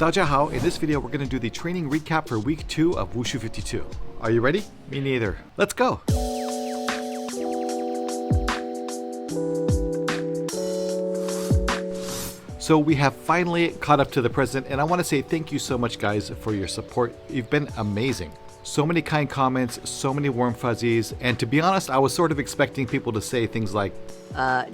大家好, in this video we're going to do the training recap for week 2 of Wushu52. Are you ready? Me neither. Let's go! So we have finally caught up to the present, and I want to say thank you so much guys for your support. You've been amazing. So many kind comments, so many warm fuzzies, and to be honest, I was sort of expecting people to say things like,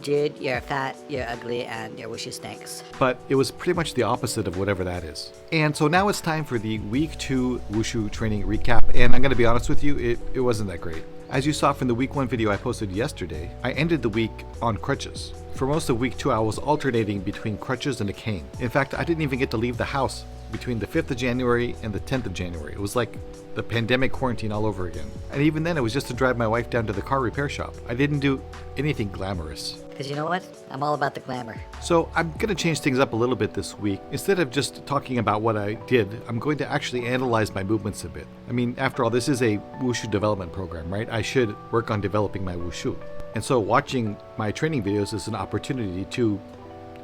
dude, you're fat, you're ugly, and your wushu stinks. But it was pretty much the opposite of whatever that is. And so now it's time for the week 2 Wushu training recap, and I'm going to be honest with you, it wasn't that great. As you saw from the week 1 video I posted yesterday, I ended the week on crutches. For most of week 2, I was alternating between crutches and a cane. In fact, I didn't even get to leave the house between the 5th of January and the 10th of January. It was like the pandemic quarantine all over again. And even then, it was just to drive my wife down to the car repair shop. I didn't do anything glamorous. Because you know what? I'm all about the glamour. So I'm going to change things up a little bit this week. Instead of just talking about what I did, I'm going to actually analyze my movements a bit. I mean, after all, this is a wushu development program, right? I should work on developing my wushu. And so watching my training videos is an opportunity to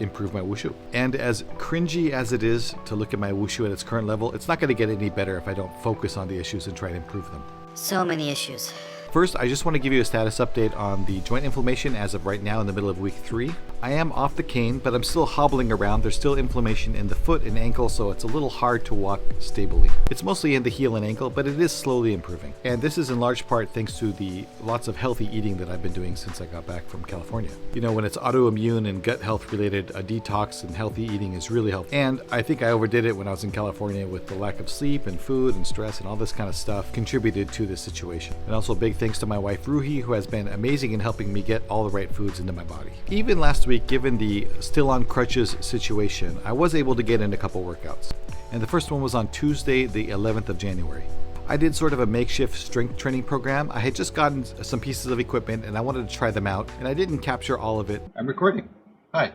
improve my wushu. And as cringy as it is to look at my wushu at its current level, it's not going to get any better if I don't focus on the issues and try to improve them. So many issues. First, I just want to give you a status update on the joint inflammation as of right now in the middle of week 3. I am off the cane, but I'm still hobbling around. There's still inflammation in the foot and ankle, so it's a little hard to walk stably. It's mostly in the heel and ankle, but it is slowly improving. And this is in large part thanks to the lots of healthy eating that I've been doing since I got back from California. You know, when it's autoimmune and gut health related, a detox and healthy eating is really helpful. And I think I overdid it when I was in California with the lack of sleep and food and stress and all this kind of stuff contributed to this situation. And also big thanks to my wife Ruhi, who has been amazing in helping me get all the right foods into my body. Even last week, given the still on crutches situation, I was able to get in a couple workouts. And the first one was on Tuesday, the 11th of January. I did sort of a makeshift strength training program. I had just gotten some pieces of equipment and I wanted to try them out, and I didn't capture all of it. I'm recording. Hi.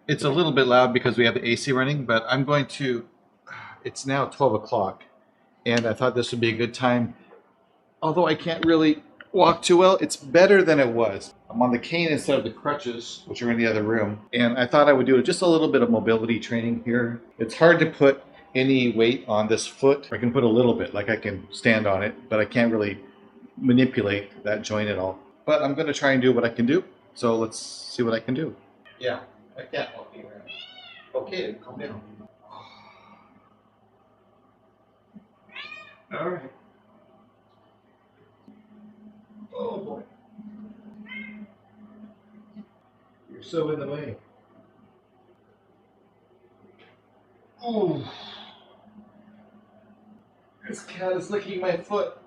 It's a little bit loud because we have the AC running, but I'm going to, it's now 12 o'clock, and I thought this would be a good time. Although I can't really walk too well, it's better than it was. I'm on the cane instead of the crutches, which are in the other room, and I thought I would do just a little bit of mobility training here. It's hard to put any weight on this foot. I can put a little bit, like I can stand on it, but I can't really manipulate that joint at all. But I'm going to try and do what I can do, so let's see what I can do. Yeah, I can't walk around. Okay, calm down. All right. Oh boy. You're so in the way. Oh. This cat is licking my foot.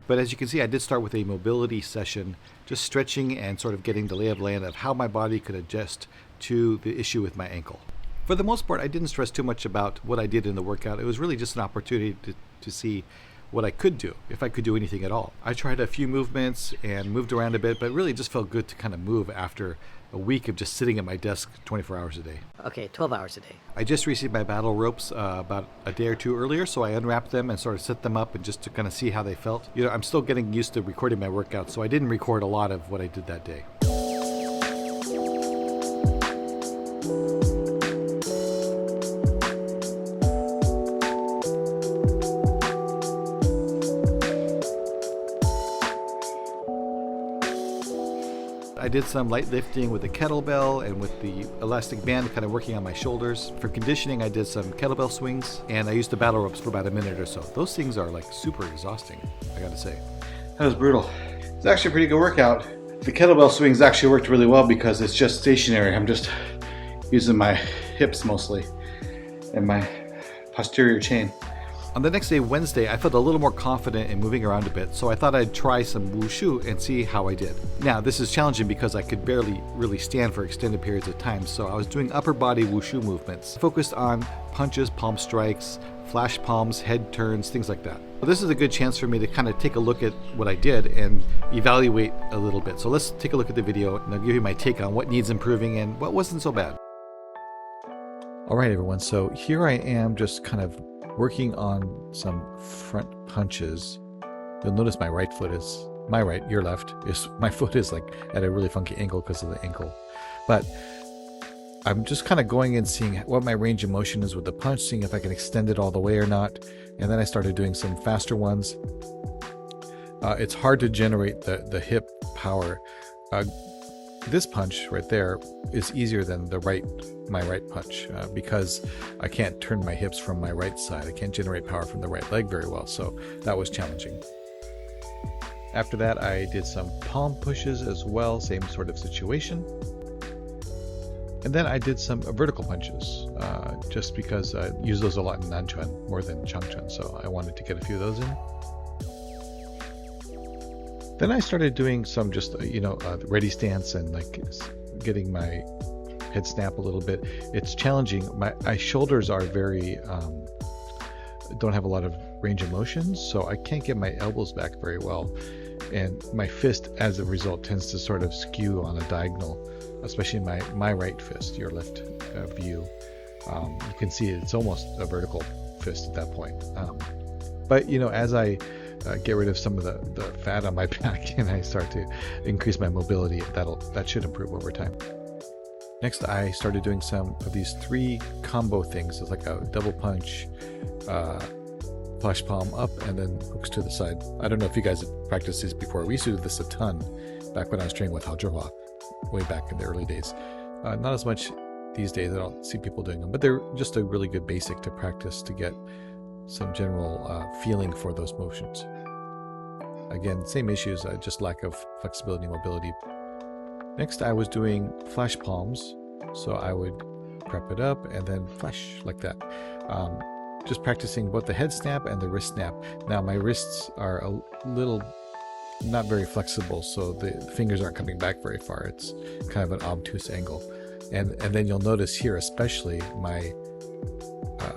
But as you can see, I did start with a mobility session, just stretching and sort of getting the lay of land of how my body could adjust to the issue with my ankle. For the most part, I didn't stress too much about what I did in the workout. It was really just an opportunity to see what I could do, if I could do anything at all. I tried a few movements and moved around a bit, but really just felt good to kind of move after a week of just sitting at my desk 24 hours a day. Okay, 12 hours a day. I just received my battle ropes about a day or two earlier, so I unwrapped them and sort of set them up and just to kind of see how they felt. You know, I'm still getting used to recording my workouts, so I didn't record a lot of what I did that day. I did some light lifting with the kettlebell and with the elastic band, kind of working on my shoulders. For conditioning, I did some kettlebell swings, and I used the battle ropes for about a minute or so. Those things are like super exhausting, I gotta say. That was brutal. It's actually a pretty good workout. The kettlebell swings actually worked really well because it's just stationary. I'm just using my hips mostly and my posterior chain. On the next day, Wednesday, I felt a little more confident in moving around a bit, so I thought I'd try some wushu and see how I did. Now, this is challenging because I could barely really stand for extended periods of time, so I was doing upper body wushu movements, focused on punches, palm strikes, flash palms, head turns, things like that. Well, this is a good chance for me to kind of take a look at what I did and evaluate a little bit. So let's take a look at the video, and I'll give you my take on what needs improving and what wasn't so bad. All right, everyone, so here I am just kind of working on some front punches. You'll notice my right foot is, your left is, my foot is like at a really funky angle because of the ankle. But I'm just kind of going and seeing what my range of motion is with the punch, seeing if I can extend it all the way or not. And then I started doing some faster ones. It's hard to generate the hip power. This punch right there is easier than my right punch because I can't turn my hips from my right side. I can't generate power from the right leg very well, so that was challenging. After that, I did some palm pushes as well, same sort of situation. And then I did some vertical punches, just because I use those a lot in Nanchuan more than Changchuan, so I wanted to get a few of those in. Then I started doing some just, ready stance and like getting my head snap a little bit. It's challenging. My shoulders are very, don't have a lot of range of motion, so I can't get my elbows back very well. And my fist, as a result, tends to sort of skew on a diagonal, especially my right fist, your left view. You can see it's almost a vertical fist at that point. But, as I get rid of some of the fat on my back and I start to increase my mobility, that should improve over time. Next, I started doing some of these 3 combo things. It's like a double punch, flash palm up, and then hooks to the side. I don't know if you guys have practiced this before. We used to do this a ton back when I was training with Haozhihua, way back in the early days. Not as much these days. I don't see people doing them, but they're just a really good basic to practice to get some general feeling for those motions. Again, same issues, just lack of flexibility and mobility. Next, I was doing flash palms. So I would prep it up and then flash like that. Just practicing both the head snap and the wrist snap. Now my wrists are a little not very flexible, so the fingers aren't coming back very far. It's kind of an obtuse angle. And then you'll notice here especially my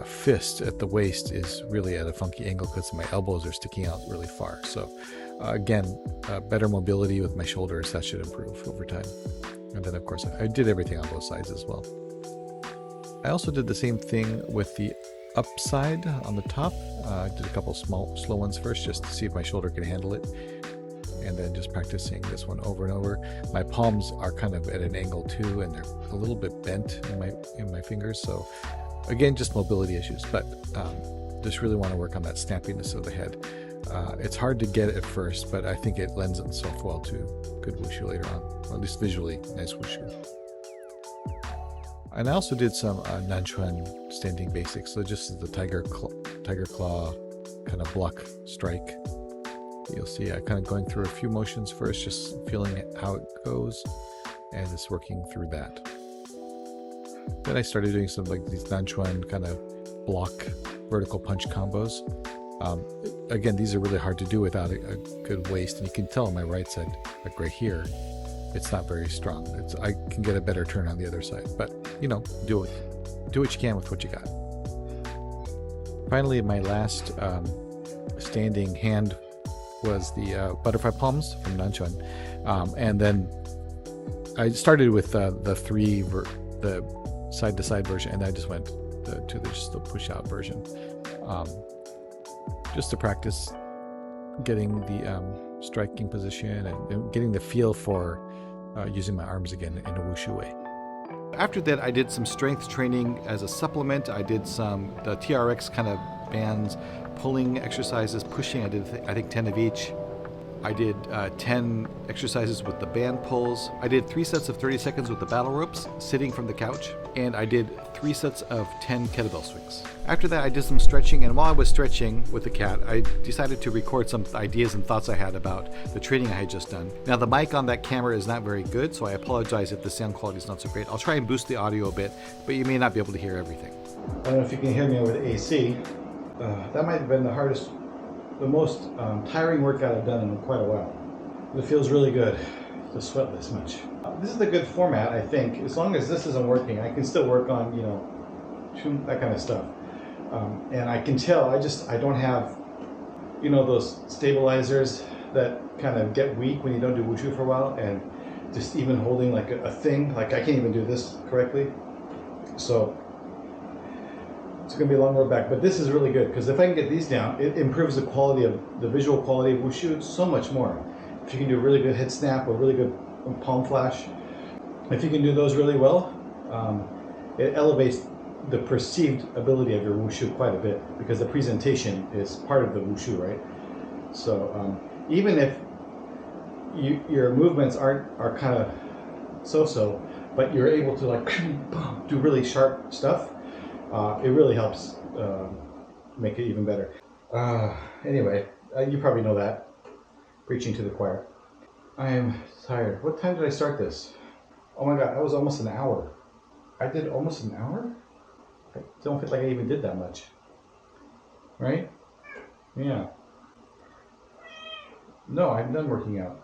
fist at the waist is really at a funky angle because my elbows are sticking out really far. So again, better mobility with my shoulders, that should improve over time. And then of course I did everything on both sides as well. I also did the same thing with the upside on the top. I did a couple slow ones first just to see if my shoulder can handle it. And then just practicing this one over and over. My palms are kind of at an angle too, and they're a little bit bent in my fingers. So again, just mobility issues, but just really want to work on that snappiness of the head. It's hard to get at first, but I think it lends itself well to good wushu later on, or at least visually nice wushu. And I also did some Nanchuan standing basics. So just the tiger claw kind of block strike. You'll see I kind of going through a few motions first, just feeling how it goes, and just working through that. Then I started doing some like these Nanchuan kind of block vertical punch combos. Again, these are really hard to do without a good waist, and you can tell on my right side, like right here, it's not very strong. I can get a better turn on the other side, but do what you can with what you got. Finally, my last standing hand was the butterfly palms from Nanchuan, and then I started with the side-to-side version, and I just went to just the push-out version, just to practice getting the striking position and getting the feel for using my arms again in a wushu way. After that, I did some strength training as a supplement. I did the TRX kind of bands, pulling exercises, pushing. I did, I think, 10 of each. I did 10 exercises with the band pulls. I did 3 sets of 30 seconds with the battle ropes, sitting from the couch. And I did 3 sets of 10 kettlebell swings. After that, I did some stretching. And while I was stretching with the cat, I decided to record some ideas and thoughts I had about the training I had just done. Now, the mic on that camera is not very good, so I apologize if the sound quality is not so great. I'll try and boost the audio a bit, but you may not be able to hear everything. I don't know if you can hear me with AC. That might have been the most tiring workout I've done in quite a while. It feels really good to sweat this much. This is a good format, I think. As long as this isn't working, I can still work on, that kind of stuff. And I can tell, I don't have, those stabilizers that kind of get weak when you don't do wushu for a while, and just even holding like a thing, like I can't even do this correctly. So It's going to be a long road back, but this is really good because if I can get these down, it improves the quality of the visual quality of Wushu so much more. If you can do a really good head snap, a really good palm flash, if you can do those really well, it elevates the perceived ability of your Wushu quite a bit because the presentation is part of the Wushu, right? So even if your movements are kind of so-so, but you're able to like do really sharp stuff, it really helps make it even better. Anyway, you probably know that. Preaching to the choir. I am tired. What time did I start this? Oh my god, that was almost an hour. I did almost an hour? I don't feel like I even did that much. Right? Yeah. No, I'm done working out.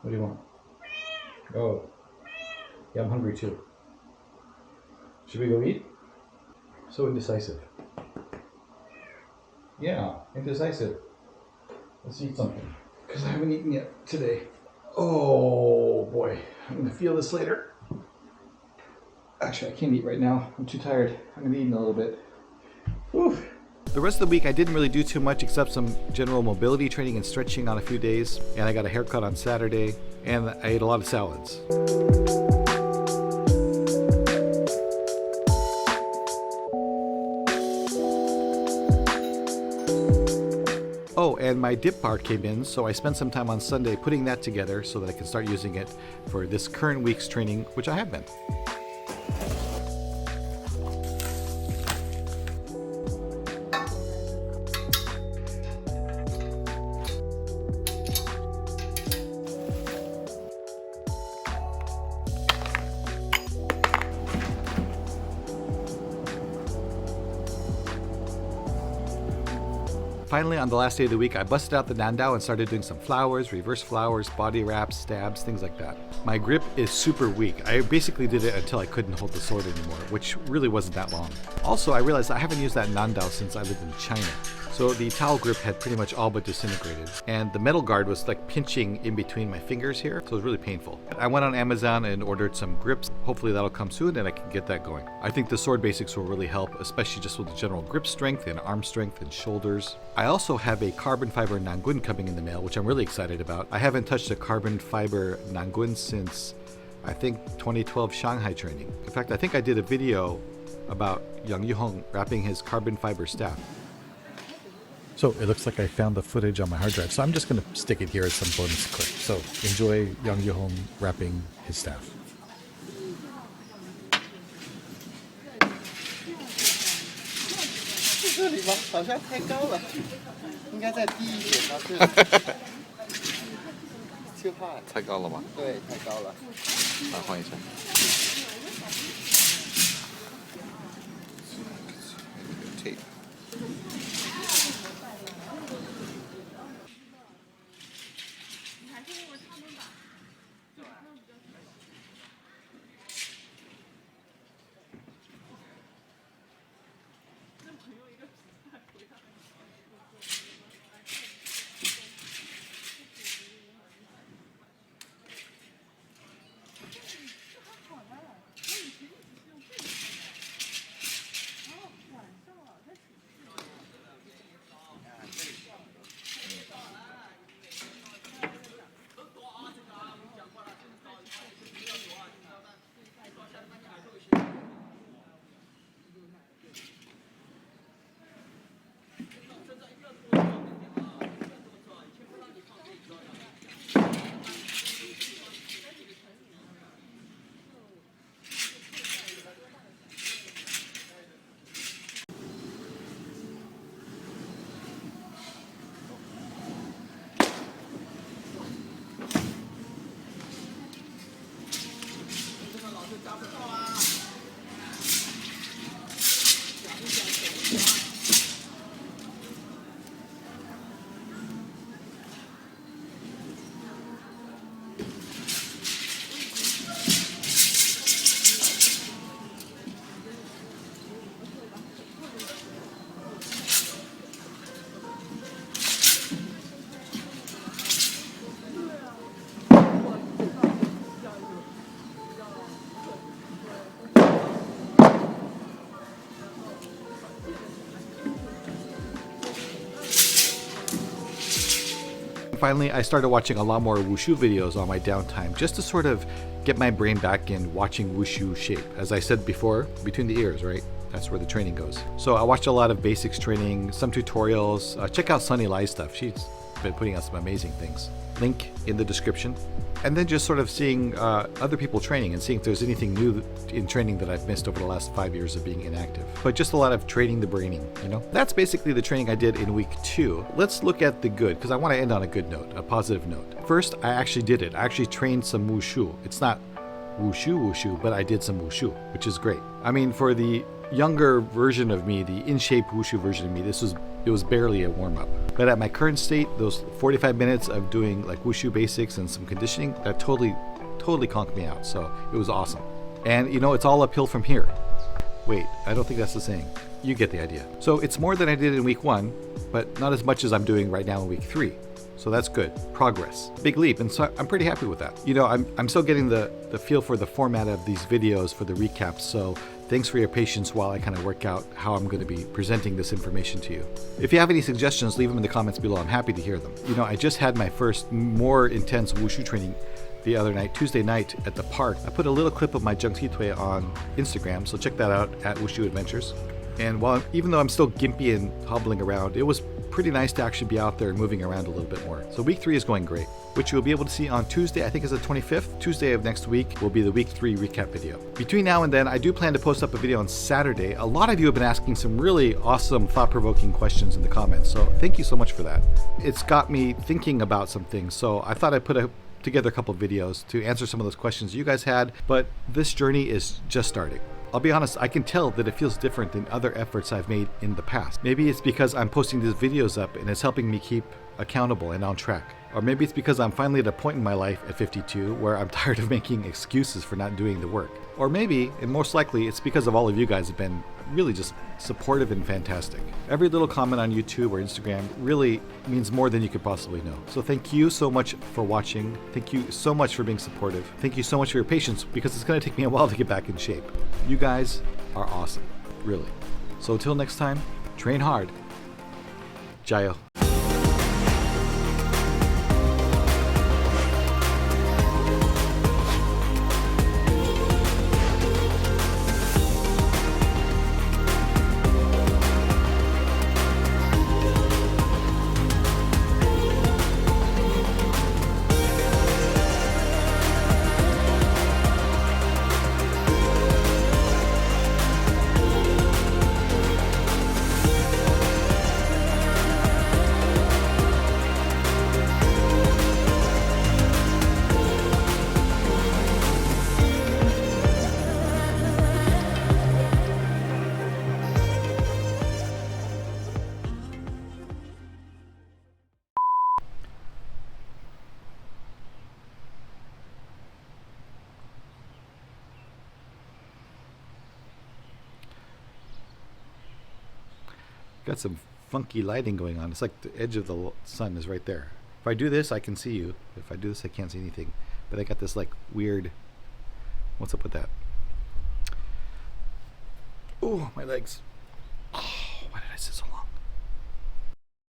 What do you want? Oh. Yeah, I'm hungry too. Should we go eat? So indecisive. Yeah, indecisive. Let's eat something. Because I haven't eaten yet today. Oh boy, I'm gonna feel this later. Actually, I can't eat right now. I'm too tired. I'm gonna eat in a little bit. Oof. The rest of the week I didn't really do too much except some general mobility training and stretching on a few days. And I got a haircut on Saturday. And I ate a lot of salads. Oh, and my dip bar came in, so I spent some time on Sunday putting that together so that I can start using it for this current week's training, which I have been. Finally, on the last day of the week, I busted out the Nandao and started doing some flowers, reverse flowers, body wraps, stabs, things like that. My grip is super weak. I basically did it until I couldn't hold the sword anymore, which really wasn't that long. Also, I realized I haven't used that Nandao since I lived in China. So the towel grip had pretty much all but disintegrated. And the metal guard was like pinching in between my fingers here, so it was really painful. I went on Amazon and ordered some grips. Hopefully that'll come soon and I can get that going. I think the sword basics will really help, especially just with the general grip strength and arm strength and shoulders. I also have a carbon fiber Nangun coming in the mail, which I'm really excited about. I haven't touched a carbon fiber Nangun since, I think, 2012 Shanghai training. In fact, I think I did a video about Yang Yuhong wrapping his carbon fiber staff. So it looks like I found the footage on my hard drive, so I'm just going to stick it here as some bonus clip. So enjoy Yang Yuhong wrapping his staff. 这里吗？好像太高了，应该再低一点到这里。就怕太高了吗？对，太高了。啊，换一下。tape。Finally, I started watching a lot more Wushu videos on my downtime just to sort of get my brain back in watching Wushu shape. As I said before, between the ears, right? That's where the training goes. So I watched a lot of basics training, some tutorials. Check out Sunny Lai's stuff. She's been putting out some amazing things. Link in the description. And then just sort of seeing other people training and seeing if there's anything new in training that I've missed over the last 5 years of being inactive. But just a lot of training the braining, you know? That's basically the training I did in week 2. Let's look at the good, because I want to end on a good note, a positive note. First, I actually did it. I actually trained some Wushu. It's not Wushu, but I did some Wushu, which is great. I mean, for the younger version of me, the in-shape Wushu version of me, it was barely a warm-up. But at my current state, those 45 minutes of doing like Wushu basics and some conditioning, that totally conked me out. So it was awesome. And you know, it's all uphill from here. Wait, I don't think that's the saying. You get the idea. So it's more than I did in week 1, but not as much as I'm doing right now in week 3. So that's good. Progress. Big leap. And so I'm pretty happy with that. You know, I'm still getting the feel for the format of these videos for the recaps. So thanks for your patience while I kind of work out how I'm going to be presenting this information to you. If you have any suggestions, leave them in the comments below. I'm happy to hear them. You know, I just had my first more intense Wushu training the other night, Tuesday night at the park. I put a little clip of my Zhengqi on Instagram, so check that out at Wushu Adventures. And even though I'm still gimpy and hobbling around, it was pretty nice to actually be out there and moving around a little bit more. So week 3 is going great, which you'll be able to see on Tuesday, I think is the 25th. Tuesday of next week will be the week 3 recap video. Between now and then, I do plan to post up a video on Saturday. A lot of you have been asking some really awesome, thought-provoking questions in the comments, so thank you so much for that. It's got me thinking about some things, so I thought I'd put together a couple of videos to answer some of those questions you guys had, but this journey is just starting. I'll be honest, I can tell that it feels different than other efforts I've made in the past. Maybe it's because I'm posting these videos up and it's helping me keep accountable and on track. Or maybe it's because I'm finally at a point in my life at 52 where I'm tired of making excuses for not doing the work. Or maybe, and most likely, it's because of all of you guys have been really just supportive and fantastic. Every little comment on YouTube or Instagram really means more than you could possibly know. So thank you so much for watching. Thank you so much for being supportive. Thank you so much for your patience, because it's going to take me a while to get back in shape. You guys are awesome, really. So until next time, train hard. Jayo. Got some funky lighting going on. It's like the edge of the sun is right there. If I do this, I can see you. If I do this, I can't see anything. But I got this like weird... What's up with that? Oh, my legs. Oh, why did I sit so long?